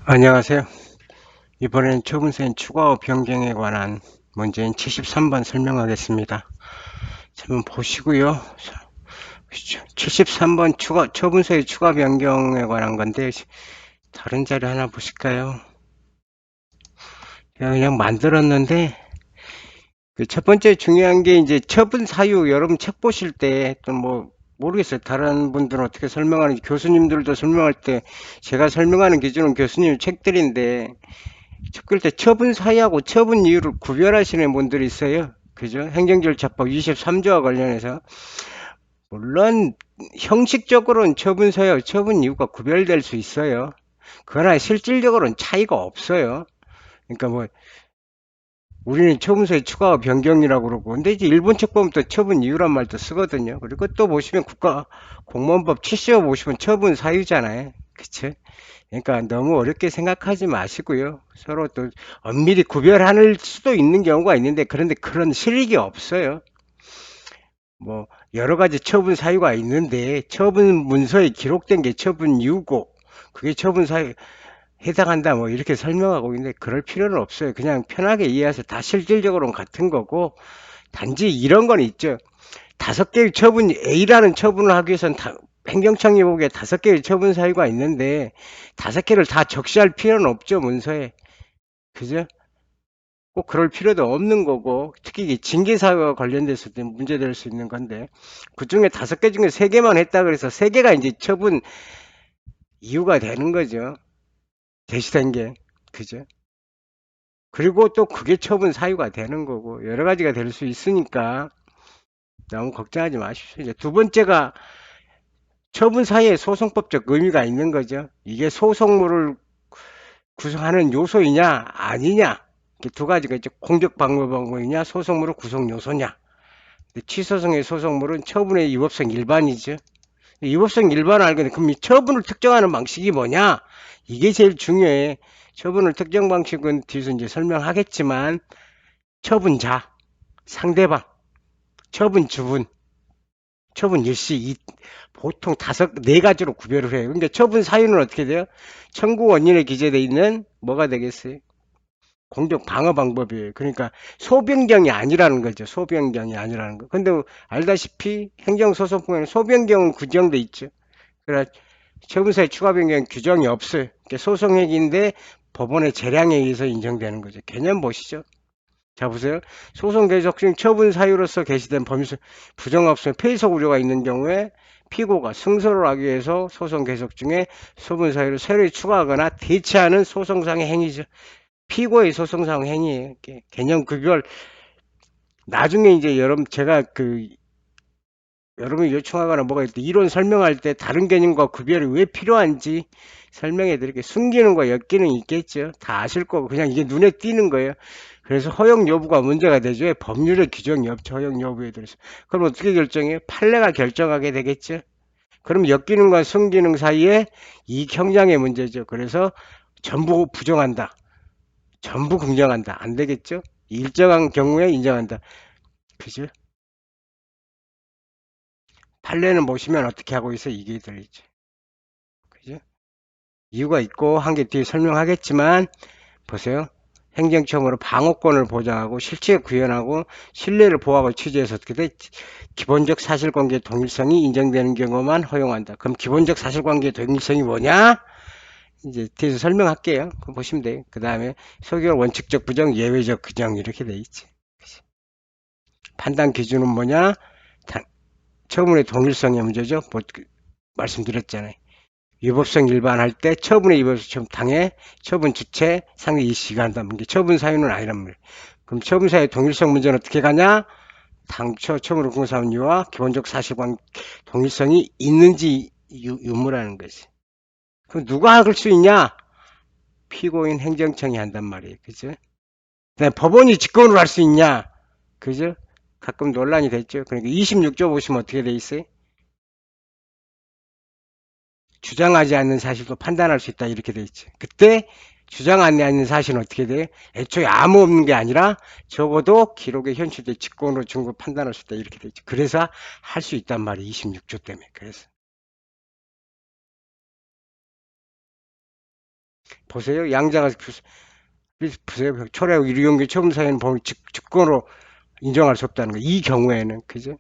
안녕하세요. 이번엔 처분서인 추가후 변경에 관한 문제인 73번 설명하겠습니다. 한번 보시고요. 73번 처분서의 추가 변경에 관한 건데, 다른 자료 하나 보실까요? 그냥 만들었는데, 그 첫 번째 중요한 게 이제 처분 사유, 여러분 책 보실 때, 또 뭐, 모르겠어요. 다른 분들은 어떻게 설명하는지, 교수님들도 설명할 때, 제가 설명하는 기준은 교수님 책들인데, 그럴 때 처분 사유하고 처분 이유를 구별하시는 분들이 있어요. 그죠? 행정절차법 23조와 관련해서. 물론, 형식적으로는 처분 사유, 처분 이유가 구별될 수 있어요. 그러나 실질적으로는 차이가 없어요. 그러니까 뭐, 우리는 처분서의 추가와 변경이라고 그러고, 근데 이제 일본 책 보면 또 처분 이유란 말도 쓰거든요. 그리고 또 보시면 국가 공무원법 70호 보시면 처분 사유잖아요. 그쵸? 그러니까 너무 어렵게 생각하지 마시고요. 서로 또 엄밀히 구별할 수도 있는 경우가 있는데 그런데 그런 실익이 없어요. 뭐 여러 가지 처분 사유가 있는데 처분 문서에 기록된 게 처분 이유고 그게 처분 사유 해당한다 뭐 이렇게 설명하고 있는데 그럴 필요는 없어요. 그냥 편하게 이해해서 다 실질적으로는 같은 거고 단지 이런 건 있죠. 5개의 처분 A라는 처분을 하기 위해서는 행정청이 보기에 5개의 처분 사유가 있는데 5개를 다 적시할 필요는 없죠 문서에. 그죠? 꼭 그럴 필요도 없는 거고 특히 징계 사유와 관련돼서 문제될 수 있는 건데 그 중에 5개 중에 3개만 했다 그래서 3개가 이제 처분 이유가 되는 거죠. 제시된 게. 그죠? 그리고 또 그게 처분 사유가 되는 거고 여러 가지가 될 수 있으니까 너무 걱정하지 마십시오. 이제 두 번째가 처분 사유에 소송법적 의미가 있는 거죠. 이게 소송물을 구성하는 요소이냐 아니냐 이렇게 두 가지가 있죠. 공적 방법이냐 소송물의 구성 요소냐. 취소성의 소송물은 처분의 위법성 일반이죠. 위법성 일반을 알겠는데 그럼 이 처분을 특정하는 방식이 뭐냐? 이게 제일 중요해. 처분을 특정 방식은 뒤에서 이제 설명하겠지만 처분자, 상대방, 처분 주분, 처분 일시 보통 네 가지로 구별을 해요. 그러니까 처분 사유는 어떻게 돼요? 청구 원인에 기재되어 있는 뭐가 되겠어요? 공적 방어 방법이에요. 그러니까 소변경이 아니라는 거죠. 소변경이 아니라는 거. 근데 알다시피 행정소송법에는 소변경은 규정돼 있죠. 그래 처분사의 추가 변경 규정이 없어요. 그러니까 소송행위인데 법원의 재량에 의해서 인정되는 거죠. 개념 보시죠. 자 보세요. 소송 계속 중 처분 사유로서 게시된 범실 부정합성 폐의석 우려가 있는 경우에 피고가 승소를 하기 위해서 소송 계속 중에 소분 사유를 새로 추가하거나 대체하는 소송상의 행위죠. 피고의 소송상 행위예요. 개념 구별 나중에 이제 여러분 제가 여러분이 요청하거나 뭐가 있을 때 이론 설명할 때 다른 개념과 구별이 왜 필요한지 설명해 드릴게요. 숨기는 거 엮기는 있겠죠. 다 아실 거고 그냥 이게 눈에 띄는 거예요. 그래서 허용 여부가 문제가 되죠. 법률의 규정이 없죠. 허용 여부에 대해서. 그럼 어떻게 결정해요? 판례가 결정하게 되겠죠. 그럼 엮기능과 숨기능 사이에 이익 형량의 문제죠. 그래서 전부 부정한다. 전부 긍정한다. 안 되겠죠? 일정한 경우에 인정한다. 그죠? 판례는 보시면 어떻게 하고 있어? 이게 들리죠. 그죠? 이유가 있고 한 개 뒤에 설명하겠지만 보세요. 행정청으로 방어권을 보장하고 실체 구현하고 신뢰를 보호하고 취지해서 어떻게 돼? 기본적 사실관계 동일성이 인정되는 경우만 허용한다. 그럼 기본적 사실관계 동일성이 뭐냐? 이제 뒤에서 설명할게요. 그거 보시면 돼요. 그 다음에 소결 원칙적 부정, 예외적 규정 이렇게 돼 있지. 판단 기준은 뭐냐? 처분의 동일성의 문제죠. 뭐, 말씀드렸잖아요. 위법성 일반할 때 처분의 위법성 당해 처분 주체 상대 이시간다. 이게 처분 사유는 아니란 말이에요. 그럼 처분 사유 동일성 문제는 어떻게 가냐? 당초 처분을 공사한 이유와 기본적 사실관 동일성이 있는지 유무라는 거지. 그럼 누가 할 수 있냐? 피고인 행정청이 한단 말이에요. 그죠? 법원이 직권으로 할 수 있냐? 그죠? 가끔 논란이 됐죠. 그러니까 26조 보시면 어떻게 돼 있어요? 주장하지 않는 사실도 판단할 수 있다 이렇게 돼 있죠. 그때 주장하지 않는 사실은 어떻게 돼? 애초에 아무 없는 게 아니라 적어도 기록에 현실된 직권으로 증거 판단할 수 있다 이렇게 돼 있죠. 그래서 할 수 있단 말이에요. 26조 때문에. 그래서 보세요. 양자가 보세요. 초래하고 유리관계 처분 사유는 법을 직권으로 인정할 수 없다는 거. 이 경우에는 그죠?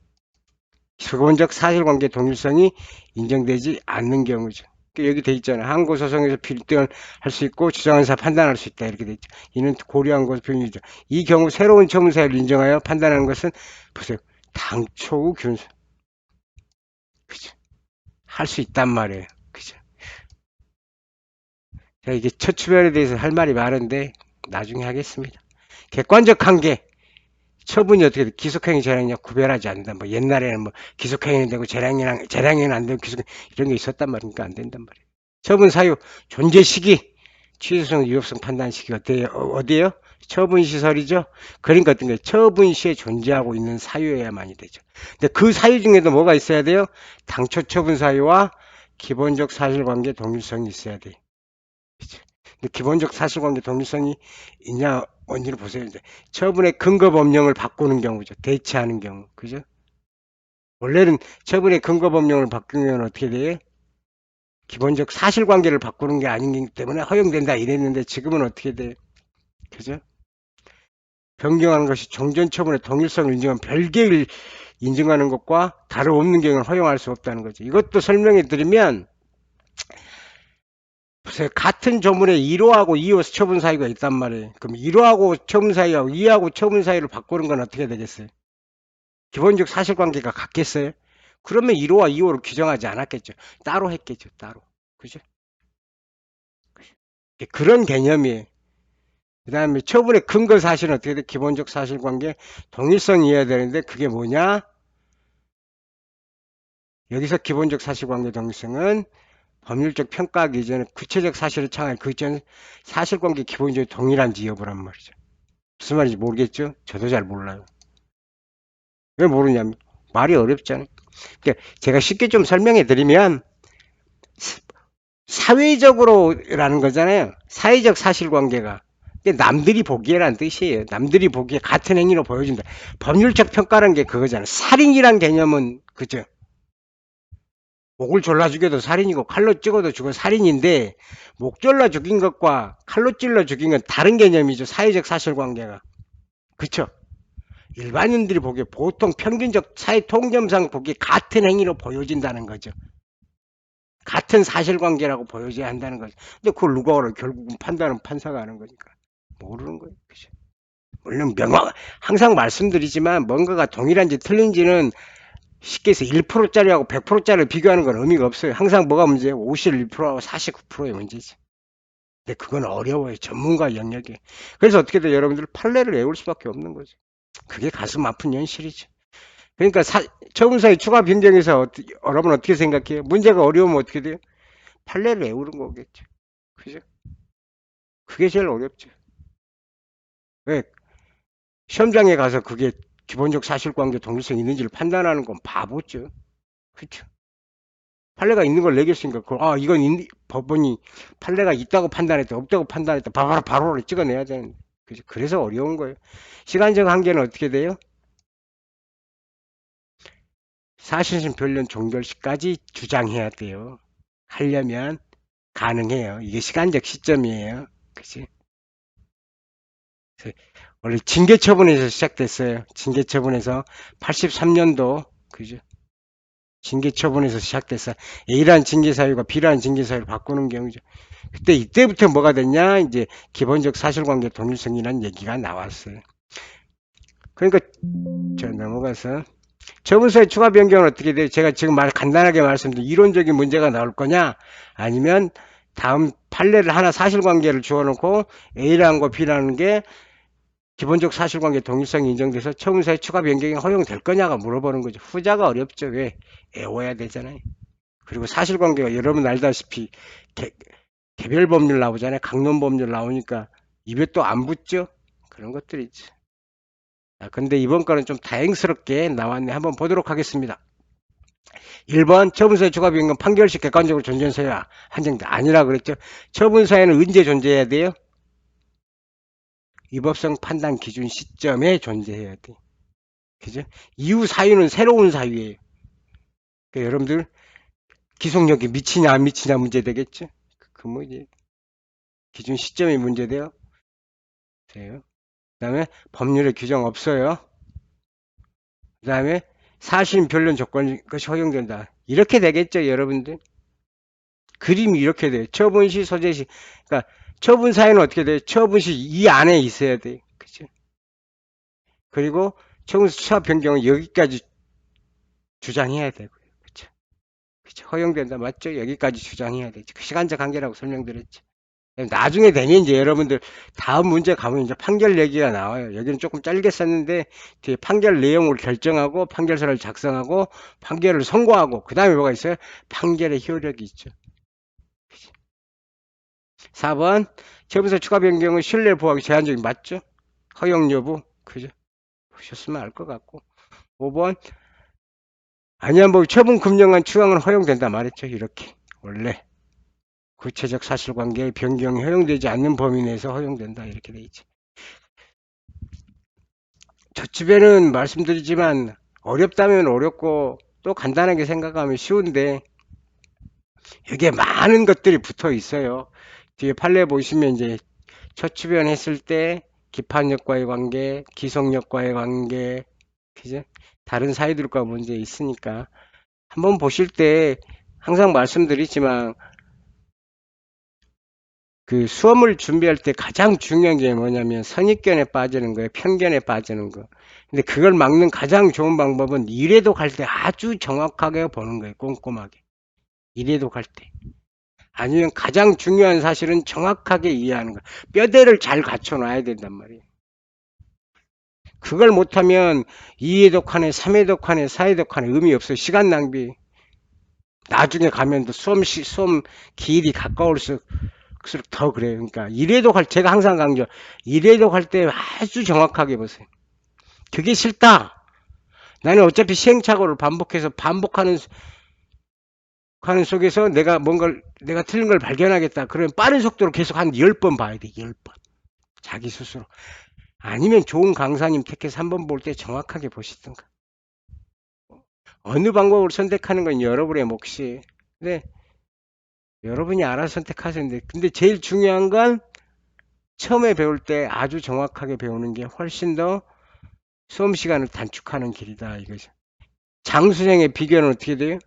기본적 사실관계 동일성이 인정되지 않는 경우죠. 여기 돼 있잖아요. 항고 소송에서 필등을 할 수 있고 주장한 사 판단할 수 있다 이렇게 돼 있죠. 이는 고려한 것을 표현이죠. 이 경우 새로운 처분 사유를 인정하여 판단하는 것은 보세요. 당초의 균수 그죠? 할 수 있단 말이에요. 그죠? 자, 이게 첫 추별에 대해서 할 말이 많은데 나중에 하겠습니다. 객관적 한계 처분이 어떻게 돼? 기속행위 재량이냐 구별하지 않는다. 뭐 옛날에는 뭐 기속행위는 되고 재량행위는 안 되고 기속 이런 게 있었단 말이니까 안 된단 말이에요. 처분 사유 존재 시기 취소성 위법성 판단 시기가 어디에요? 처분 시설이죠. 그러니까 어떤 게 처분 시에 존재하고 있는 사유여야만이 되죠. 근데 그 사유 중에도 뭐가 있어야 돼요? 당초 처분 사유와 기본적 사실관계 동일성이 있어야 돼요. 그죠? 근데 기본적 사실관계 동일성이 있냐 뭔지를 보세요. 이제 처분의 근거 법령을 바꾸는 경우죠. 대체하는 경우. 그죠? 원래는 처분의 근거 법령을 바꾸면 어떻게 돼요? 기본적 사실관계를 바꾸는 게 아니기 때문에 허용된다 이랬는데 지금은 어떻게 돼요? 그죠? 변경하는 것이 종전 처분의 동일성을 인정한 별개를 인정하는 것과 다름없는 경우는 허용할 수 없다는 거죠. 이것도 설명해 드리면 보세요. 같은 조문에 1호하고 2호 처분 사유가 있단 말이에요. 그럼 1호하고 처분 사유하고 2호하고 처분 사유를 바꾸는 건 어떻게 되겠어요? 기본적 사실관계가 같겠어요? 그러면 1호와 2호를 규정하지 않았겠죠. 따로 했겠죠. 따로. 그죠? 그런 개념이에요. 그 다음에 처분의 근거 사실은 어떻게 돼? 기본적 사실관계 동일성이어야 되는데 그게 뭐냐? 여기서 기본적 사실관계 동일성은 법률적 평가하기 이전에 구체적 사실을 창할 그 이전 사실관계 기본적으로 동일한지 여부란 말이죠. 무슨 말인지 모르겠죠? 저도 잘 몰라요. 왜 모르냐면 말이 어렵잖아요. 그러니까 제가 쉽게 좀 설명해 드리면 사회적으로라는 거잖아요. 사회적 사실관계가. 남들이 보기에란 뜻이에요. 남들이 보기에 같은 행위로 보여준다. 법률적 평가라는 게 그거잖아요. 살인이란 개념은 그죠? 목을 졸라 죽여도 살인이고 칼로 찍어도 죽어 살인인데 목 졸라 죽인 것과 칼로 찔러 죽인 건 다른 개념이죠. 사회적 사실관계가. 그쵸? 일반인들이 보기에 보통 평균적 사회 통념상 보기에 같은 행위로 보여진다는 거죠. 같은 사실관계라고 보여져야 한다는 거죠. 근데 그걸 누가 알아? 결국은 판단은 판사가 하는 거니까. 모르는 거예요. 그죠? 물론 항상 말씀드리지만 뭔가가 동일한지 틀린지는 쉽게 해서 1%짜리하고 100%짜리를 비교하는 건 의미가 없어요. 항상 뭐가 문제예요? 51%하고 49%의 문제지. 근데 그건 어려워요. 전문가 영역에. 그래서 어떻게 돼요? 여러분들 판례를 외울 수밖에 없는 거죠. 그게 가슴 아픈 현실이죠. 그러니까 처분사의 추가 변경에서 여러분 어떻게 생각해요? 문제가 어려우면 어떻게 돼요? 판례를 외우는 거겠죠. 그죠? 그게 제일 어렵죠. 왜? 시험장에 가서 그게 기본적 사실관계 동일성이 있는지를 판단하는 건 바보죠. 그렇죠? 판례가 있는 걸 내겠으니까 이건 법원이 판례가 있다고 판단했다 없다고 판단했다 바로 찍어내야 되는 그죠? 그래서 어려운 거예요. 시간적 한계는 어떻게 돼요? 사실심 변론 종결 시까지 주장해야 돼요. 하려면 가능해요. 이게 시간적 시점이에요. 그치? 원래 징계처분에서 시작됐어요. 징계처분에서 83년도 그죠? 징계처분에서 시작됐어. A라는 징계사유가 B라는 징계사유를 바꾸는 경우죠. 이때부터 뭐가 됐냐? 이제 기본적 사실관계 동일성이라는 얘기가 나왔어요. 그러니까 저 넘어가서 처분서의 추가 변경은 어떻게 돼요? 제가 지금 간단하게 말씀드린 이론적인 문제가 나올 거냐? 아니면 다음 판례를 하나 사실관계를 주어놓고 A라는 거 B라는 게 기본적 사실관계 동일성이 인정돼서 처분서의 추가 변경이 허용될 거냐가 물어보는 거죠. 후자가 어렵죠. 왜? 외워야 되잖아요. 그리고 사실관계가 여러분 알다시피 개별 법률 나오잖아요. 강론 법률 나오니까 입에 또 안 붙죠. 그런 것들이 있죠. 근데 이번 거는 좀 다행스럽게 나왔네. 한번 보도록 하겠습니다. 1번 처분서의 추가 변경 판결 시 객관적으로 존재해야 한정돼. 아니라 그랬죠. 처분서에는 언제 존재해야 돼요? 위법성 판단 기준 시점에 존재해야 돼. 그죠? 이후 사유는 새로운 사유예요. 그러니까 여러분들 기속력이 미치냐 안 미치냐 문제 되겠죠? 그 뭐지? 기준 시점이 문제돼요. 그 다음에 법률에 규정 없어요. 그 다음에 사실 변론 조건 것이 허용된다. 이렇게 되겠죠, 여러분들? 그림이 이렇게 돼요. 처분시, 소재시. 그러니까 처분 사유는 어떻게 돼요? 처분시 이 안에 있어야 돼요. 그죠? 그리고 처분 수사 변경은 여기까지 주장해야 되고요. 그쵸? 그쵸? 허용된다. 맞죠? 여기까지 주장해야 되죠. 그 시간적 한계라고 설명드렸죠. 나중에 되면 이제 여러분들 다음 문제 가면 이제 판결 얘기가 나와요. 여기는 조금 짧게 썼는데 뒤에 판결 내용을 결정하고 판결서를 작성하고 판결을 선고하고 그 다음에 뭐가 있어요? 판결의 효력이 있죠. 4번 처분서 추가 변경은 신뢰를 보호하기 제한적인 맞죠? 허용 여부 그죠? 보셨으면 알 것 같고 5번 아니야 뭐 처분 금령한 추강은 허용된다 말했죠. 이렇게 원래 구체적 사실관계의 변경이 허용되지 않는 범위 내에서 허용된다 이렇게 돼 있죠. 저집에는 말씀드리지만 어렵다면 어렵고 또 간단하게 생각하면 쉬운데 여기에 많은 것들이 붙어 있어요. 뒤에 판례 보시면 이제 처추변 했을 때 기판력과의 관계, 기성력과의 관계, 그죠? 다른 사유들과 문제 있으니까 한번 보실 때 항상 말씀드리지만 그 수험을 준비할 때 가장 중요한 게 뭐냐면 선입견에 빠지는 거예요. 편견에 빠지는 거. 근데 그걸 막는 가장 좋은 방법은 이래도 갈 때 아주 정확하게 보는 거예요. 꼼꼼하게. 이래도 갈 때. 아니면 가장 중요한 사실은 정확하게 이해하는 거. 뼈대를 잘 갖춰 놔야 된단 말이에요. 그걸 못하면 2회독하네, 3회독하네, 4회독하네 의미 없어요. 시간 낭비. 나중에 가면 또 수험 기일이 가까울수록 더 그래요. 그러니까 제가 항상 강조, 1회독할 때 아주 정확하게 보세요. 그게 싫다. 나는 어차피 시행착오를 반복하는 속에서 내가 틀린 걸 발견하겠다. 그러면 빠른 속도로 계속 한 10번 봐야 돼. 10번. 자기 스스로. 아니면 좋은 강사님 택해서 한 번 볼 때 정확하게 보시던가. 어느 방법을 선택하는 건 여러분의 몫이에요. 근데 여러분이 알아서 선택하시는데, 근데 제일 중요한 건 처음에 배울 때 아주 정확하게 배우는 게 훨씬 더 수험 시간을 단축하는 길이다 이거죠. 장수생의 비결은 어떻게 돼요?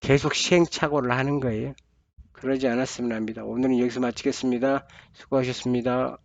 계속 시행착오를 하는 거예요. 그러지 않았으면 합니다. 오늘은 여기서 마치겠습니다. 수고하셨습니다.